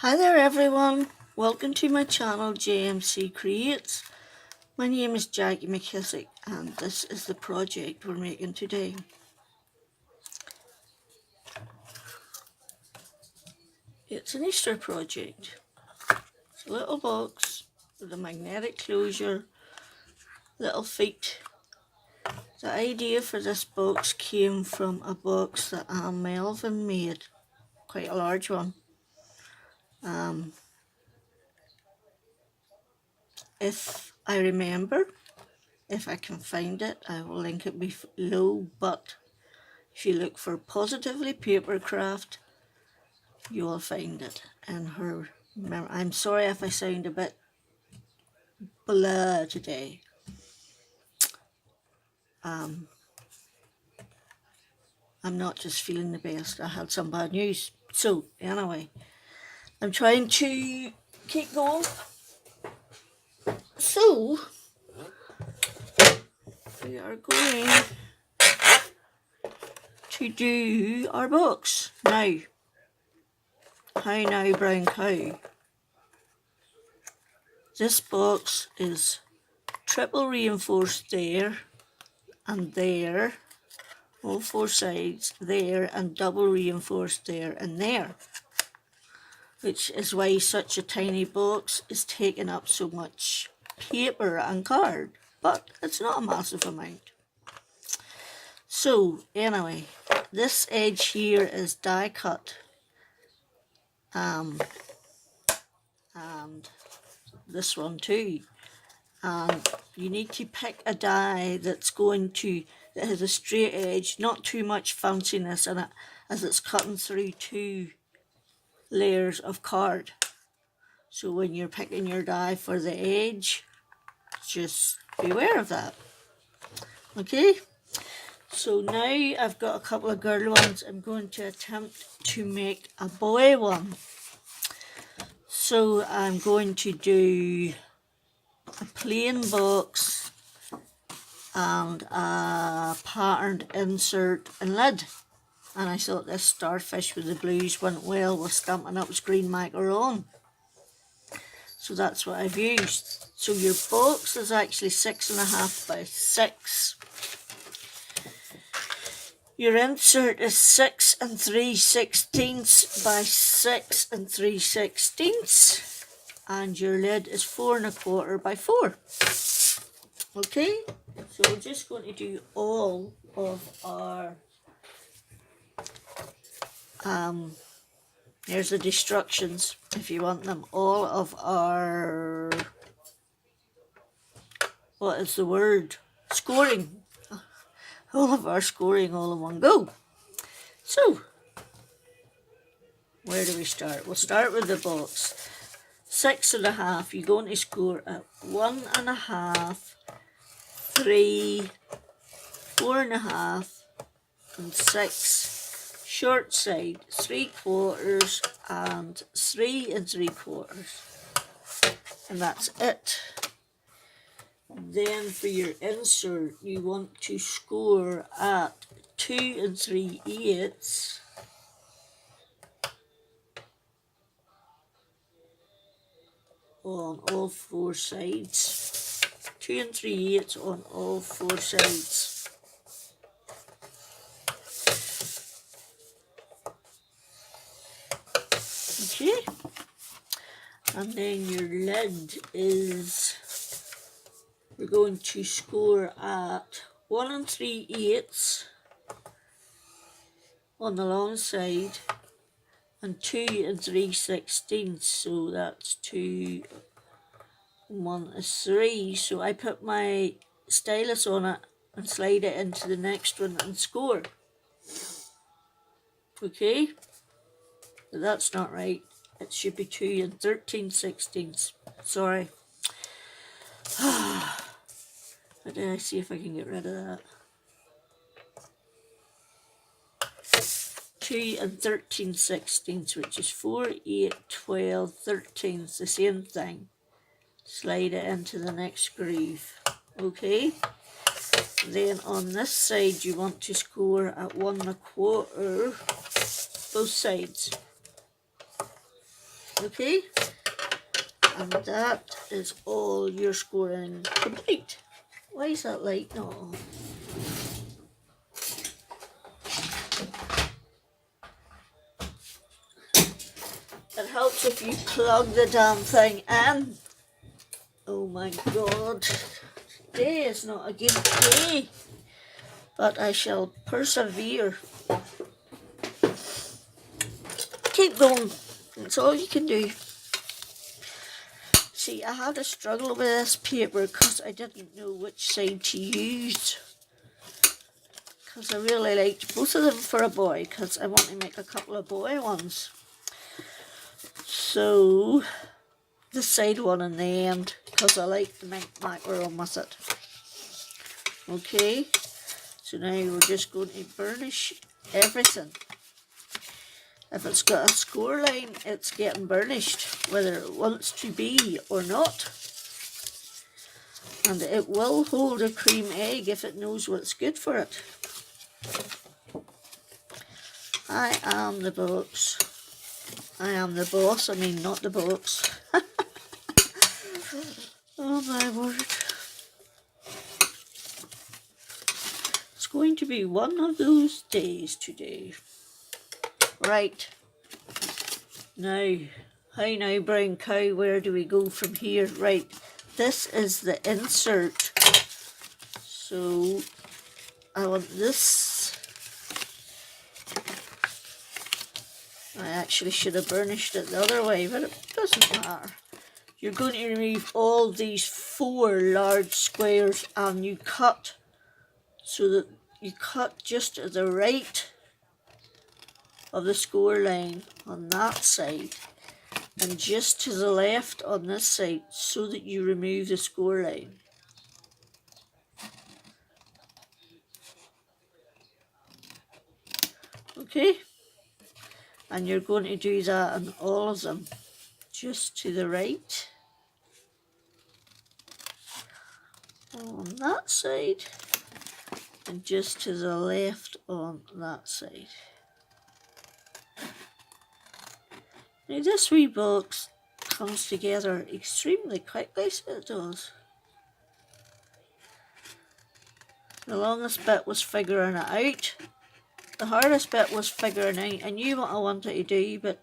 Hi there everyone, welcome to my channel JMC Creates. My name is Jackie McKissick and this is the project we're making today. It's an Easter project. It's a little box with a magnetic closure, little feet. The idea for this box came from a box that Anne Melvin made, quite a large one. If I remember, if I can find it, I will link it below, but if you look for Positively Papercraft, you will find it in her memory. I'm sorry if I sound a bit blah today. I'm not just feeling the best. I had some bad news. So anyway, I'm trying to keep going. So we are going to do our box now. How now, brown cow? This box is triple reinforced there and there, all four sides there, and double reinforced there and there, which is why such a tiny box is taking up so much paper and card, but it's not a massive amount. So anyway, this edge here is die cut, and this one too. And you need to pick a die that has a straight edge, not too much fanciness in it, as it's cutting through two layers of card. So when you're picking your die for the edge, just beware of that. Okay, so now I've got a couple of girl ones. I'm going to attempt to make a boy one. So I'm going to do a plain box and a patterned insert and lid. And I thought this starfish with the blues went well with Stampin' Up's green macaron. So that's what I've used. So your box is actually 6.5 by 6. Your insert is 6 3/16 by 6 3/16. And your lid is 4 1/4 by 4. Okay, so we're just going to do all of our, there's the instructions if you want them, all of our, what is the word, scoring, all of our scoring all in one go. So, where do we start? We'll start with the box. 6.5, you're going to score at 1.5, 3, 4.5, and 6. Short side 3/4 and 3 3/4, and that's it. Then for your insert, you want to score at 2 3/8 on all four sides. 2 3/8 on all four sides. Okay, and then your lid is, we're going to score at 1 3/8 on the long side and 2 3/16, so that's 2 and 1 is 3. So I put my stylus on it and slide it into the next one and score. Okay, but that's not right. It should be 2 13/16. Sorry. But then I see if I can get rid of that. 2 13/16, which is 4, 8, 12, 13. It's the same thing. Slide it into the next groove. Okay. Then on this side, you want to score at 1 1/4, both sides. Okay, and that is all your scoring complete. Why is that light not on? It helps if you plug the damn thing in. Oh my god, today is not a good day, but I shall persevere. Keep going, that's all you can do. See, I had a struggle with this paper because I didn't know which side to use. Because I really liked both of them for a boy, because I want to make a couple of boy ones. So, the side one in the end, because I like the mink macaron with it. Okay, so now we're just going to burnish everything. If it's got a score line, it's getting burnished, whether it wants to be or not. And it will hold a cream egg if it knows what's good for it. I am the box. I am the boss, I mean not the box. Oh my word. It's going to be one of those days today. Right. Now, hi now brown cow, where do we go from here? Right, this is the insert. So, I want this. I actually should have burnished it the other way, but it doesn't matter. You're going to remove all these 4 large squares and you cut so that you cut just to the right of the score line on that side and just to the left on this side so that you remove the score line. Okay? And you're going to do that on all of them. Just to the right on that side and just to the left on that side. Now this wee box comes together extremely quickly, so it does. The longest bit was figuring it out. The hardest bit was figuring out, I knew what I wanted to do, but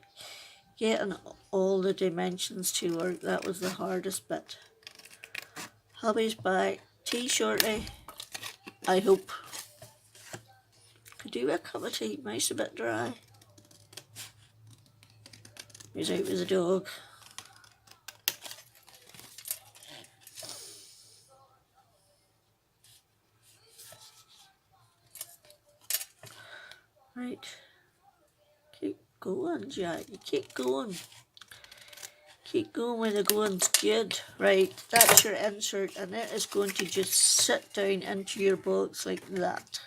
getting all the dimensions to work, that was the hardest bit. Hubby's back, tea shortly, I hope. Could do a cup of tea, mine's a bit dry. He's out with the dog. Right, keep going Jack, you keep going. Keep going when the going's good. Right, that's your insert and it is going to just sit down into your box like that.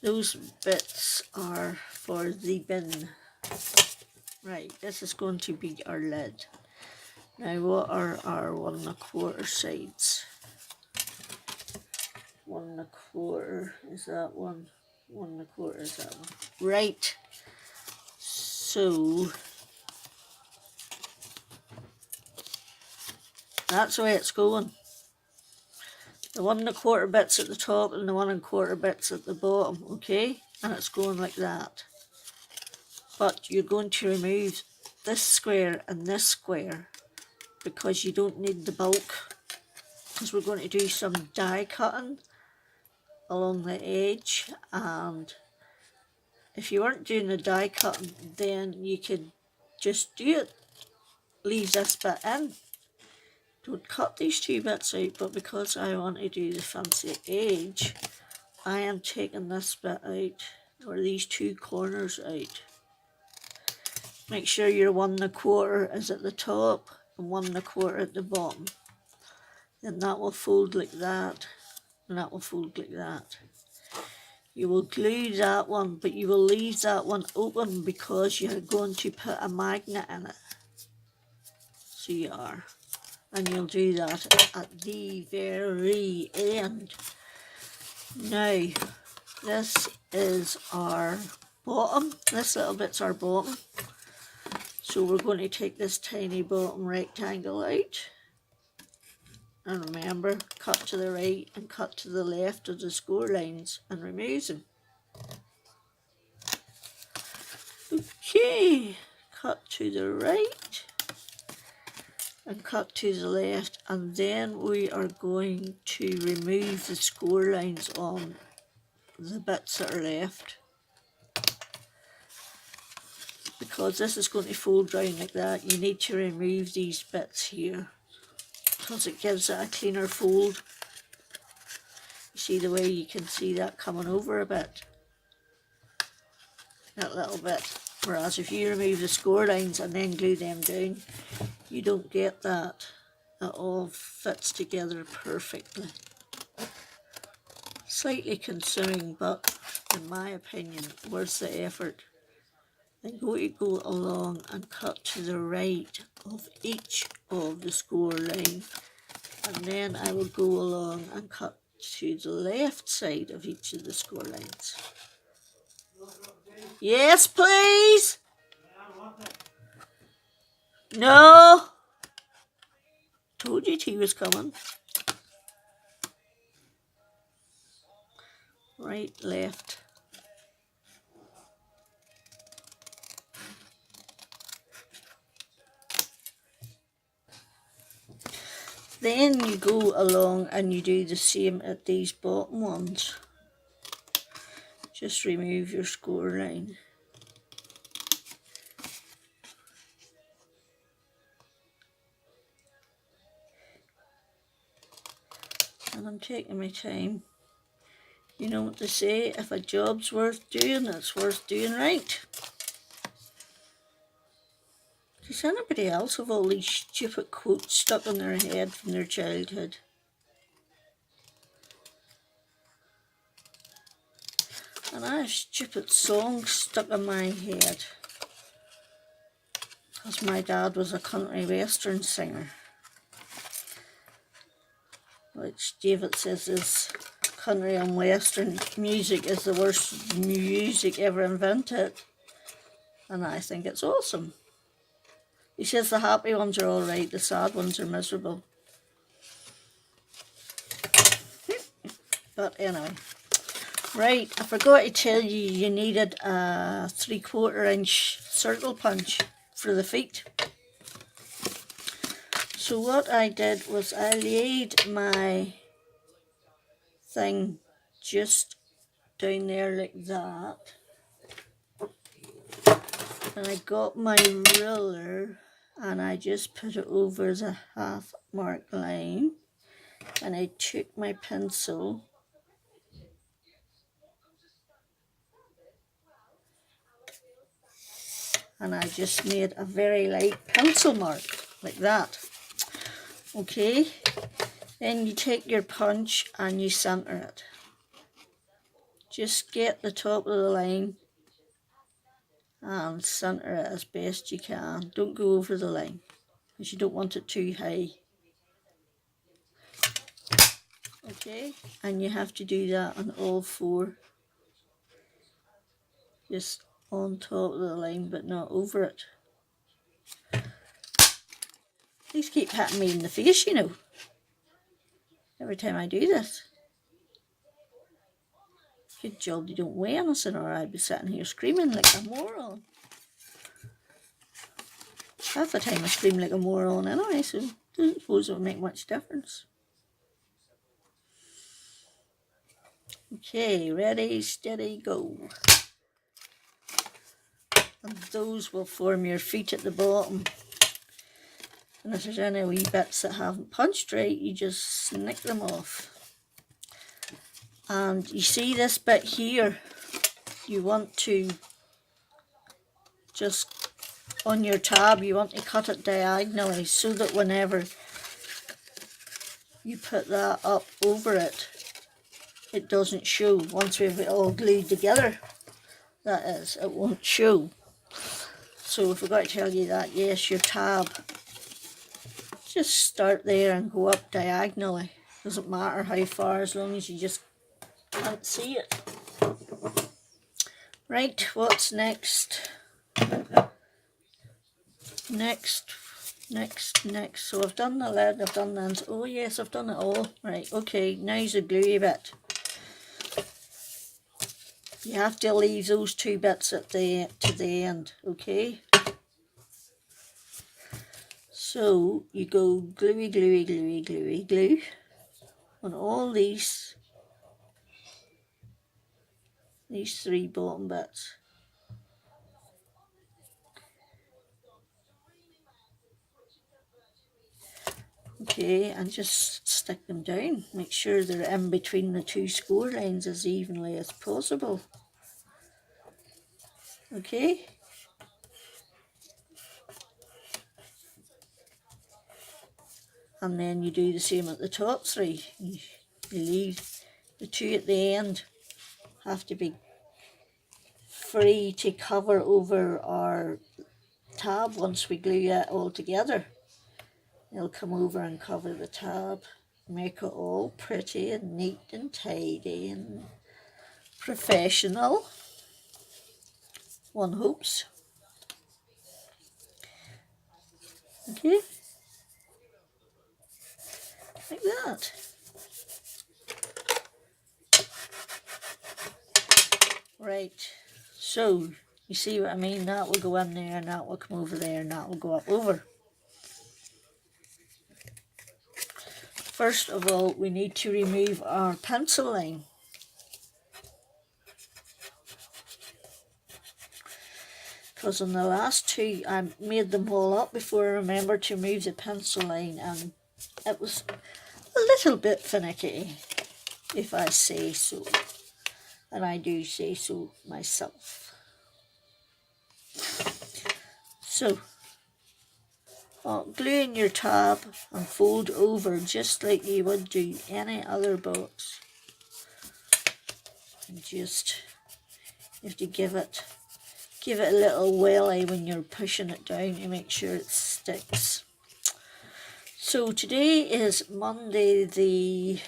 Those bits are for the bin. Right, this is going to be our lid. Now what are our 1 1/4 sides? 1 1/4 is that one. 1 1/4 is that one. Right, so that's the way it's going. The 1 1/4 bits at the top and the 1 1/4 bits at the bottom, okay? And it's going like that. But you're going to remove this square and this square because you don't need the bulk. Because we're going to do some die cutting along the edge, and if you weren't doing the die cutting, then you could just do it. Leave this bit in. Don't cut these 2 bits out, but because I want to do the fancy edge, I am taking this bit out, or these 2 corners out. Make sure your 1 1/4 is at the top and 1 1/4 at the bottom. Then that will fold like that, and that will fold like that. You will glue that one, but you will leave that one open because you're going to put a magnet in it. So you are. And you'll do that at the very end. Now, this is our bottom. This little bit's our bottom. So we're going to take this tiny bottom rectangle out, and remember, cut to the right and cut to the left of the score lines and remove them. Okay, cut to the right and cut to the left, and then we are going to remove the score lines on the bits that are left, because this is going to fold round like that. You need to remove these bits here because it gives it a cleaner fold. You see the way you can see that coming over a bit, that little bit, whereas if you remove the score lines and then glue them down, you don't get that. It all fits together perfectly. Slightly consuming, but in my opinion worth the effort. I'm going to go along and cut to the right of each of the score line, and then I will go along and cut to the left side of each of the score lines. Yes, please. No. Told you tea was coming. Right, left. Then you go along and you do the same at these bottom ones. Just remove your score line. And I'm taking my time. You know what they say, if a job's worth doing, it's worth doing right. Does anybody else have all these stupid quotes stuck in their head from their childhood? And I have stupid songs stuck in my head because my dad was a country western singer, which David says is country and western music is the worst music ever invented, and I think it's awesome. He says the happy ones are alright, the sad ones are miserable. But anyway. Right, I forgot to tell you, you needed a 3/4 inch circle punch for the feet. So what I did was I laid my thing just down there like that. And I got my ruler and I just put it over the half mark line. And I took my pencil and I just made a very light pencil mark like that. Okay, then you take your punch and you center it. Just get the top of the line and center it as best you can. Don't go over the line because you don't want it too high. Okay, and you have to do that on all four. Just on top of the line but not over it. These keep hitting me in the face, you know, every time I do this. Good job they don't weigh anything or I'd be sitting here screaming like a moron. Half the time I scream like a moron anyway, so I don't suppose it would make much difference. Okay, ready, steady, go. And those will form your feet at the bottom. And if there's any wee bits that haven't punched right, you just snick them off. And you see this bit here, you want to just, on your tab, you want to cut it diagonally so that whenever you put that up over it, it doesn't show. Once we've it all glued together, that is, it won't show. So I forgot to tell you that, yes, your tab, just start there and go up diagonally. Doesn't matter how far, as long as you just can't see it. Right, what's next? Next. So I've done the lid, I've done the, oh yes, I've done it all. Right, okay, now's the gluey bit. You have to leave those two bits at the to the end, okay? So you go gluey, gluey, gluey, gluey, glue on all these three bottom bits. Okay, and just stick them down. Make sure they're in between the two score lines as evenly as possible. Okay. And then you do the same at the top three. You leave the two at the end, have to be free to cover over our tab once we glue it all together. It'll come over and cover the tab, make it all pretty and neat and tidy and professional. One hopes. Okay, like that. Right, so you see what I mean? That will go in there and that will come over there and that will go up over. First of all, we need to remove our pencil line. Because on the last two, I made them all up before I remembered to remove the pencil line, and it was a little bit finicky, if I say so. And I do say so myself. So, glue in your tab and fold over just like you would do any other box. And just, you have to give it a little welly when you're pushing it down to make sure it sticks. So today is Monday the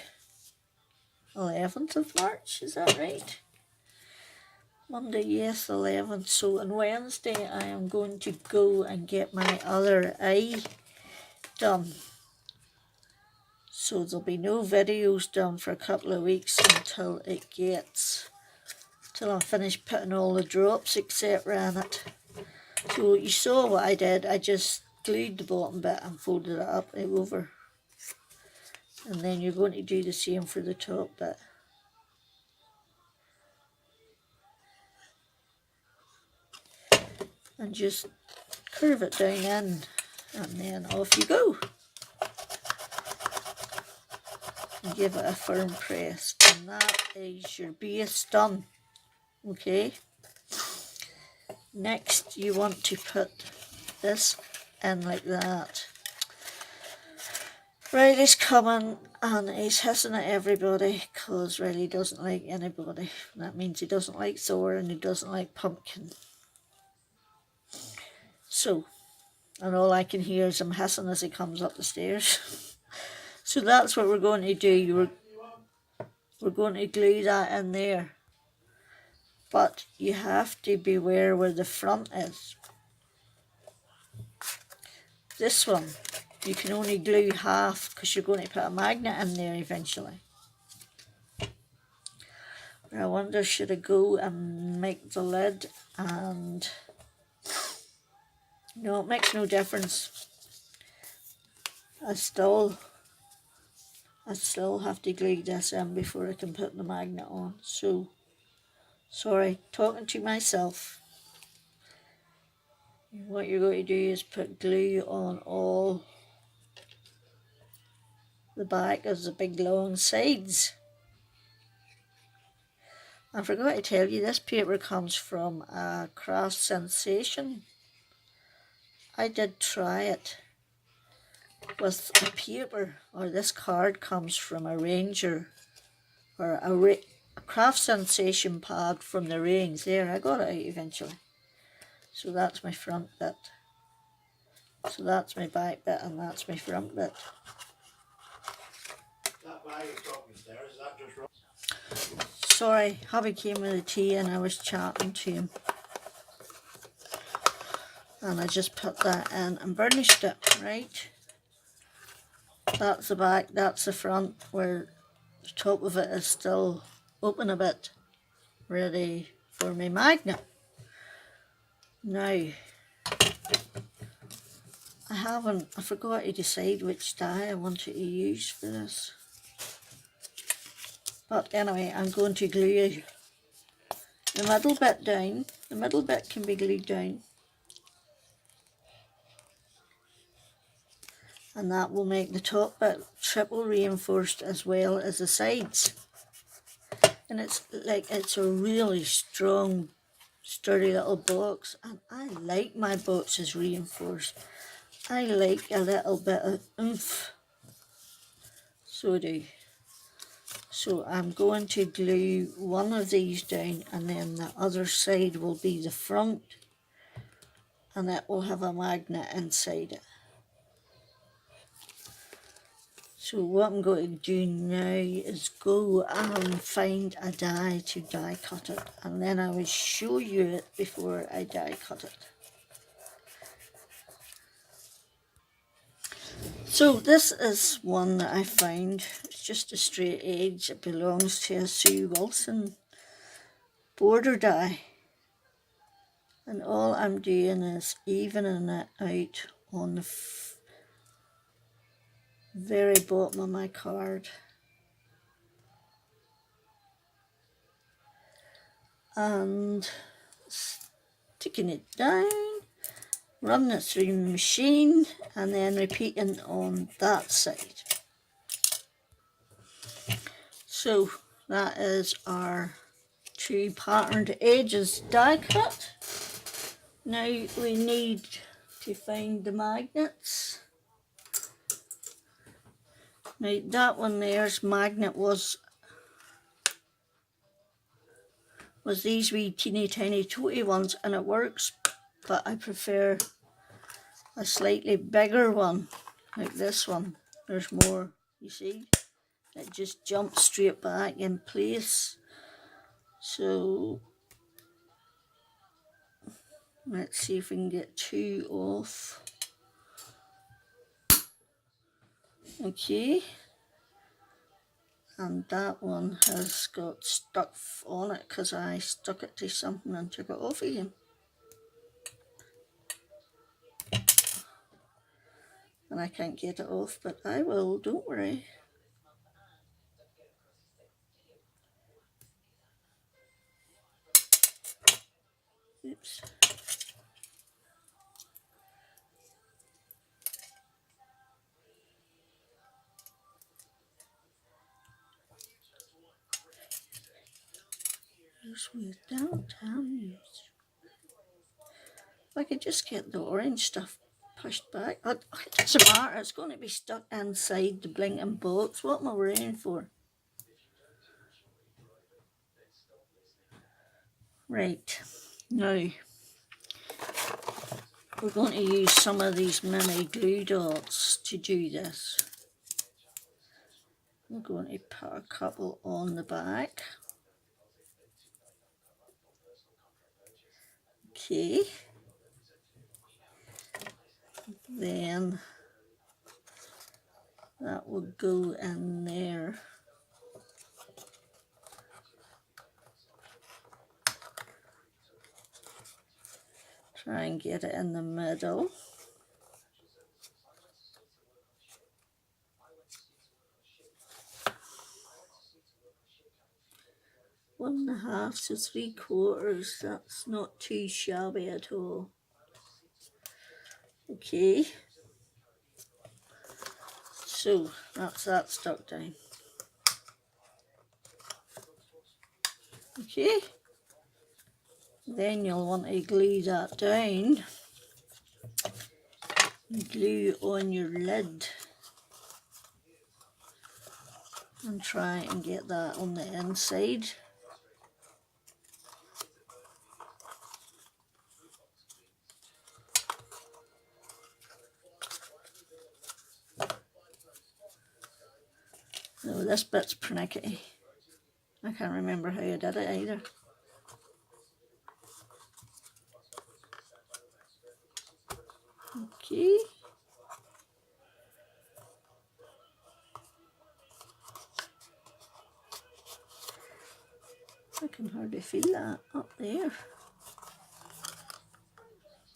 11th of March, is that right? Monday, yes, 11th. So on Wednesday I am going to go and get my other eye done. So there'll be no videos done for a couple of weeks until I'm finished putting all the drops etc. in it. So you saw what I did. I just glued the bottom bit and folded it up and over. And then you're going to do the same for the top bit. And just curve it down in, and then off you go. And give it a firm press, and that is your base done. Okay. Next, you want to put this in like that. Riley's coming and he's hissing at everybody because Riley doesn't like anybody. That means he doesn't like Thor and he doesn't like Pumpkin. So, and all I can hear is him hissing as he comes up the stairs. So that's what we're going to do. We're going to glue that in there. But you have to beware where the front is. This one, you can only glue half because you're going to put a magnet in there eventually. I wonder, should I go and make the lid and... No, it makes no difference. I still have to glue this in before I can put the magnet on. So, sorry, talking to myself. What you're going to do is put glue on all the back of the big long sides. I forgot to tell you, this paper comes from a Craft Sensation. I did try it with a paper, or this card comes from a Ranger, or a Craft Sensation pad from the range. There, I got it out eventually. So that's my front bit. So that's my back bit and that's my front bit. That bag is talking stairs, is that just wrong? Sorry, hubby came with the tea and I was chatting to him. And I just put that in and burnished it, right? That's the back, that's the front, where the top of it is still open a bit, ready for my magnet. Now, I forgot to decide which dye I wanted to use for this. But anyway, I'm going to glue the middle bit down. The middle bit can be glued down. And that will make the top bit triple reinforced as well as the sides. And it's a really strong, sturdy little box. And I like my boxes reinforced. I like a little bit of oomph. So do. So I'm going to glue one of these down, and then the other side will be the front, and it will have a magnet inside it. So what I'm going to do now is go and find a die to die cut it, and then I will show you it before I die cut it. So this is one that I found. It's just a straight edge. It belongs to a Sue Wilson border die. And all I'm doing is evening it out on the very bottom of my card. And sticking it down, running it through the machine, and then repeating on that side. So that is our two patterned edges die cut. Now we need to find the magnets. Now that one there's magnet was these wee teeny tiny toty ones, and it works, but I prefer a slightly bigger one like this one. There's more, you see, it just jumps straight back in place. So let's see if we can get two off. Okay, and that one has got stuck on it because I stuck it to something and took it off again. And I can't get it off, but I will, don't worry. Oops. This way downtown. If I could just get the orange stuff pushed back. Oh, it doesn't matter, it's going to be stuck inside the blinking box. What am I worrying for? Right, now we're going to use some of these mini glue dots to do this. I'm going to put a couple on the back. Okay. Then that will go in there. Try and get it in the middle. One and a half to 3/4, that's not too shabby at all. Okay, so that's that stuck down. Okay, then you'll want to glue that down. Glue on your lid and try and get that on the inside. No, this bit's pernickety. I can't remember how I did it either. feel that up there.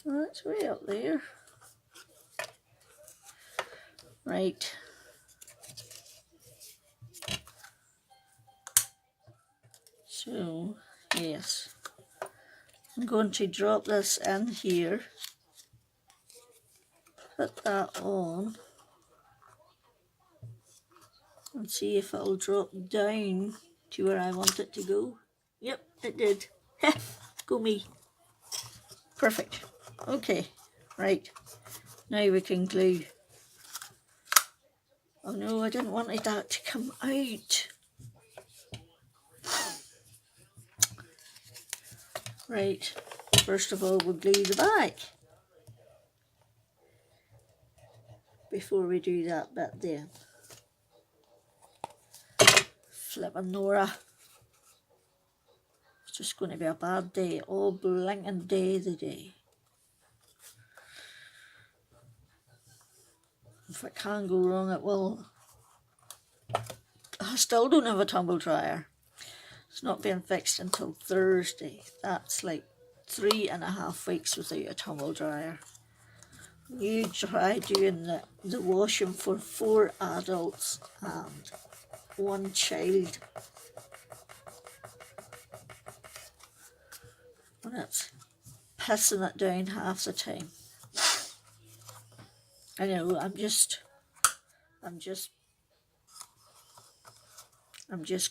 Oh, that's way up there. Right. So, yes. I'm going to drop this in here. Put that on. And see if it'll drop down to where I want it to go. Yep, it did. Go me. Perfect. Okay, right. Now we can glue. Oh no, I didn't want that to come out. Right, first of all we'll glue the back before we do that bit there. Flippin' Nora. It's just going to be a bad day, all blinking day the day. If it can go wrong, it will. I still don't have a tumble dryer. It's not being fixed until Thursday. That's like 3.5 weeks without a tumble dryer. You try doing the washing for 4 adults and 1 child. And it's pissing it down half the time. I know, I'm just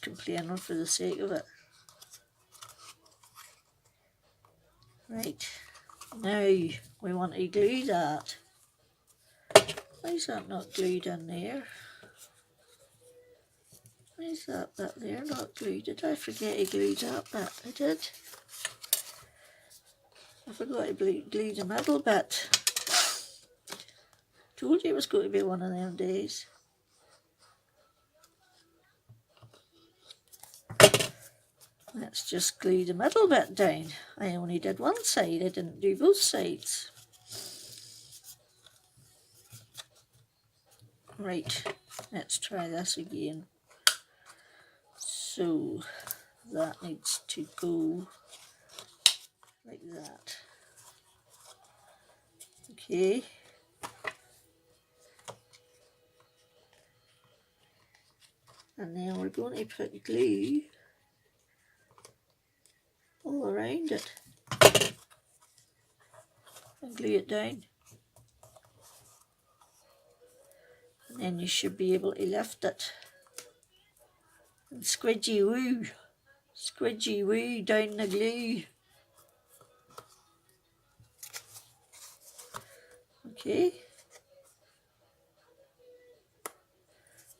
complaining for the sake of it. Right, now we want to glue that. Why is that not glued in there? Why is that bit there not glued? Did I forget to glue that bit? I did. I forgot to glue the middle bit. Told you it was going to be one of them days. Let's just glue the middle bit down. I only did one side, I didn't do both sides. Right, let's try this again. So that needs to go like that. Okay. And then we're going to put glue all around it and glue it down. And then you should be able to lift it. And squidgy woo down the glue. Okay.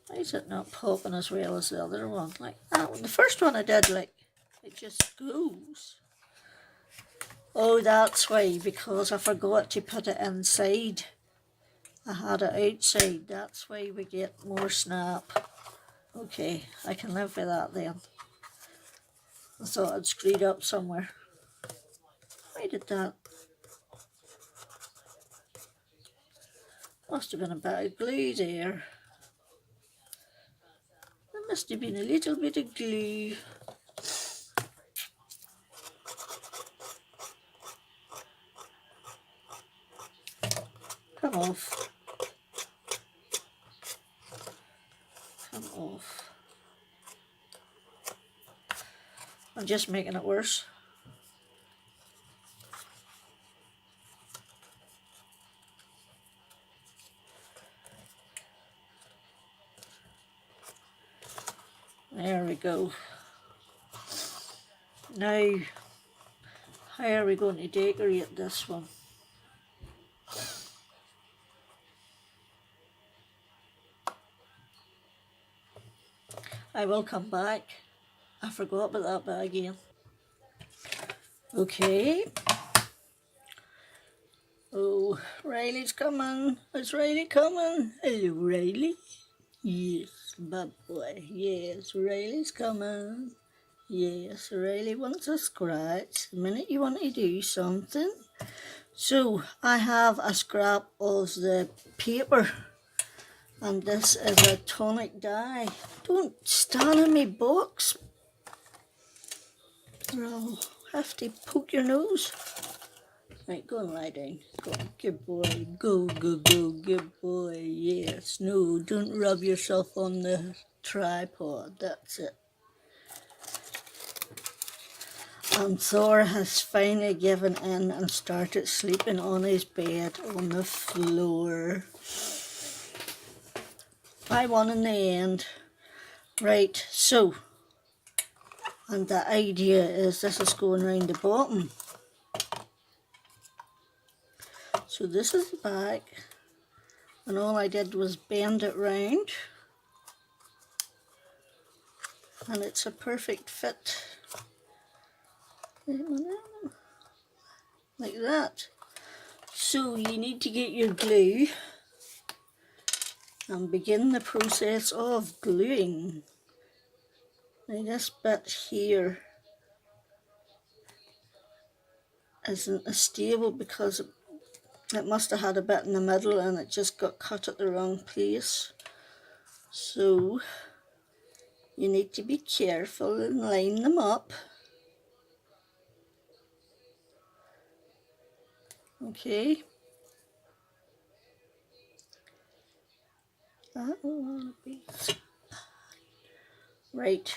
Why is it not popping as well as the other one? Like that one. The first one I did, like, it just goes. Oh, that's why, because I forgot to put it inside. I had it outside. That's why we get more snap. Okay, I can live with that then. I thought I'd screwed up somewhere. Why did that? Must have been a bit of glue there. There must have been a little bit of glue. Come off. Come off. I'm just making it worse. There we go. Now, how are we going to decorate this one? I will come back. I forgot about that bit again. Okay. Oh, Riley's coming. Is Riley coming? Hello, Riley. Yes, bad boy. Yes, Riley's coming. Yes, Riley wants a scratch. The minute you want to do something. So, I have a scrap of the paper. And this is a tonic dye. Don't stand in my box. or I'll have to poke your nose. Right, go and lie down. Go on, good boy. Go, go, go, good boy. Yes, no, don't rub yourself on the tripod. That's it. And Thor has finally given in and started sleeping on his bed on the floor. I won in the end. Right, so, and the idea is this is going round the bottom. So this is the back, and all I did was bend it round, and it's a perfect fit. Like that. So you need to get your glue and begin the process of gluing. Now this bit here isn't as stable because it must have had a bit in the middle and it just got cut at the wrong place. So you need to be careful and line them up. Okay. That will want to be right.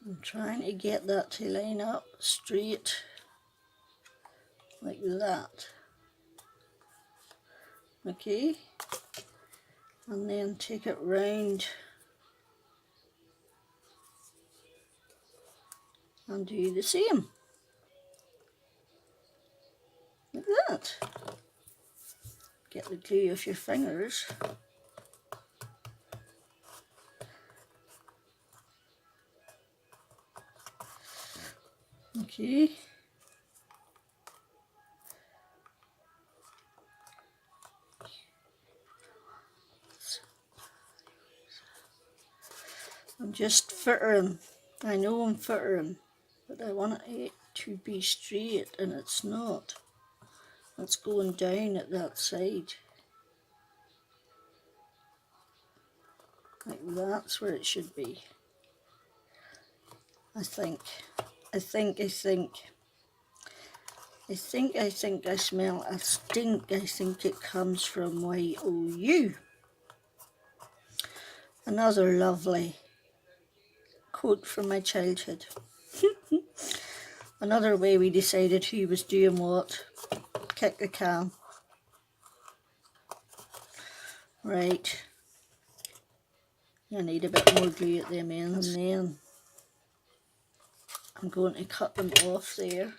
I'm trying to get that to line up straight like that. Okay, and then take it round and do the same like that. Get the glue off your fingers. Okay. I'm just fittering. I know I'm fittering, but I want it to be straight and it's not. It's going down at that side. Like that's where it should be. I think I smell a stink. I think it comes from YOU. Another lovely quote from my childhood. Another way we decided who was doing what. Kick the can. Right. I need a bit more glue at them ends, and then I'm going to cut them off there.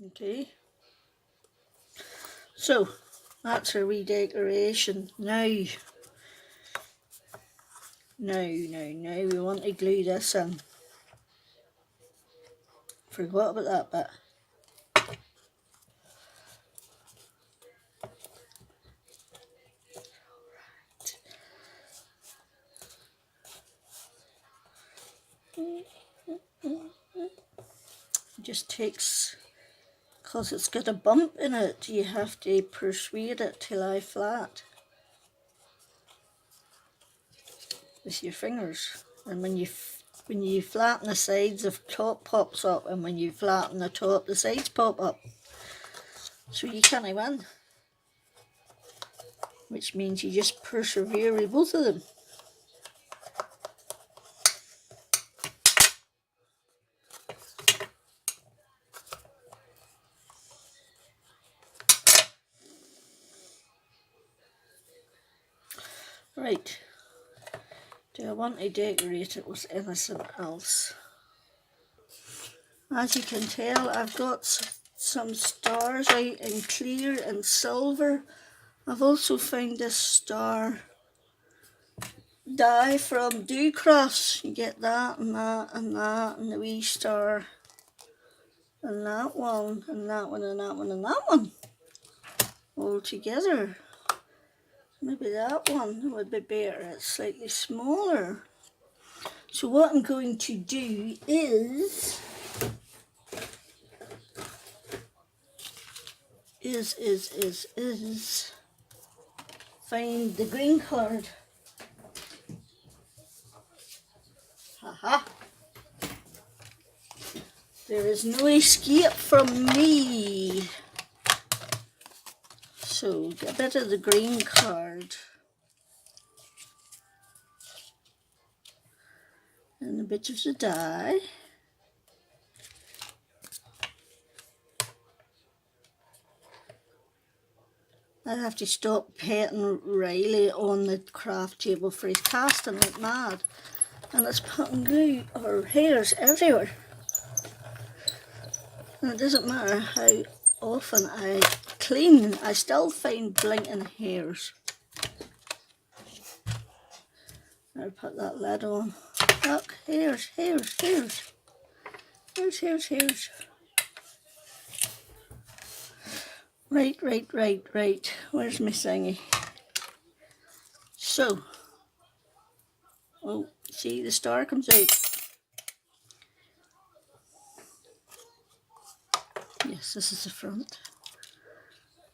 Okay. So that's our wee decoration. Now we want to glue this in. Forgot about that bit. It just takes, because it's got a bump in it, you have to persuade it to lie flat with your fingers. And when you flatten the sides, the top pops up, and when you flatten the top, the sides pop up. So you can't win, which means you just persevere with both of them. Right, do I want to decorate it with anything else? As you can tell, I've got some stars out in clear and silver. I've also found this star die from Do Crafts. You get that and that and that and the wee star and that one and that one and that one and that one all together. Maybe that one would be better. It's slightly smaller. So what I'm going to do is find the green card. Haha. There is no escape from me. So get rid of the green card. And a bit of the die. I have to stop petting Riley on the craft table for his casting like mad. And it's putting glue or hairs everywhere. And it doesn't matter how often I clean, I still find blinking hairs. I'll put that lid on. Look, hairs, hairs, hairs. Hairs, hairs, hairs. Right. Where's my thingy? So, oh, see the star comes out. Yes, this is the front.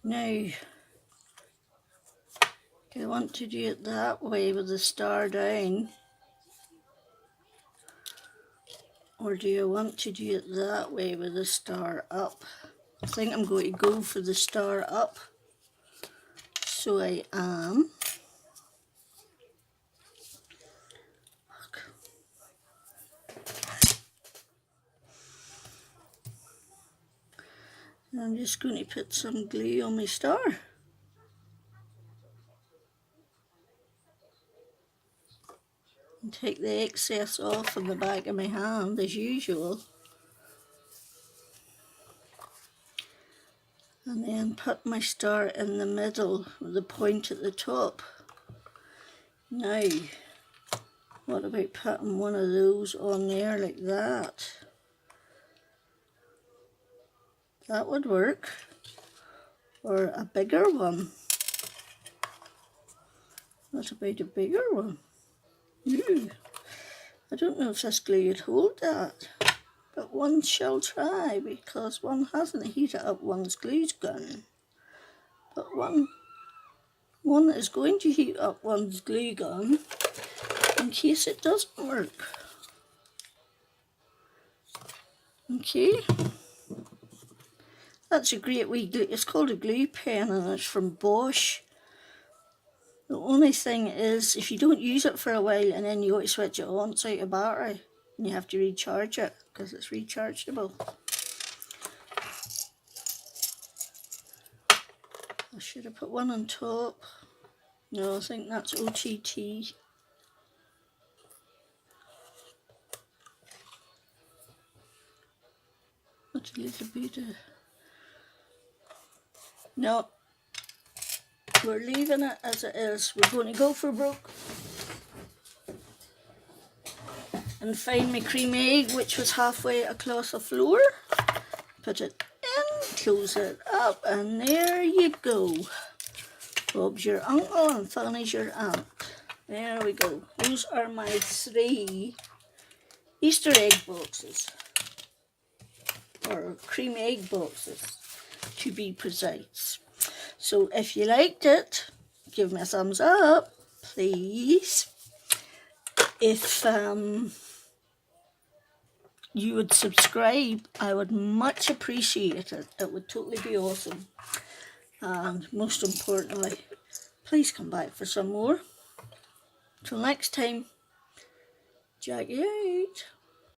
Now, do I want to do it that way with the star down? Or do you want to do it that way with the star up? I think I'm going to go for the star up. So I am. And I'm just going to put some glue on my star. And take the excess off on the back of my hand as usual. And then put my star in the middle with the point at the top. Now, what about putting one of those on there like that? That would work. Or a bigger one. What about a bigger one? Ooh, I don't know if this glue would hold that. But one shall try, because one hasn't heated up one's glue gun. But one is going to heat up one's glue gun in case it doesn't work. Okay. That's a great wee glue. It's called a glue pen and it's from Bosch. The only thing is, if you don't use it for a while and then you go to switch it on, it's out of battery. And you have to recharge it because it's rechargeable. I should have put one on top. No, I think that's OTT. What a little bit of... No, we're leaving it as it is. We're going to go for broke and find my cream egg, which was halfway across the floor. Put it in, close it up, and there you go. Bob's your uncle and Fanny's your aunt. There we go. Those are my 3 Easter egg boxes. Or cream egg boxes, to be precise. So if you liked it, give me a thumbs up, please. If you would subscribe, I would much appreciate it. It would totally be awesome. And most importantly, please come back for some more. Till next time, Jack you out.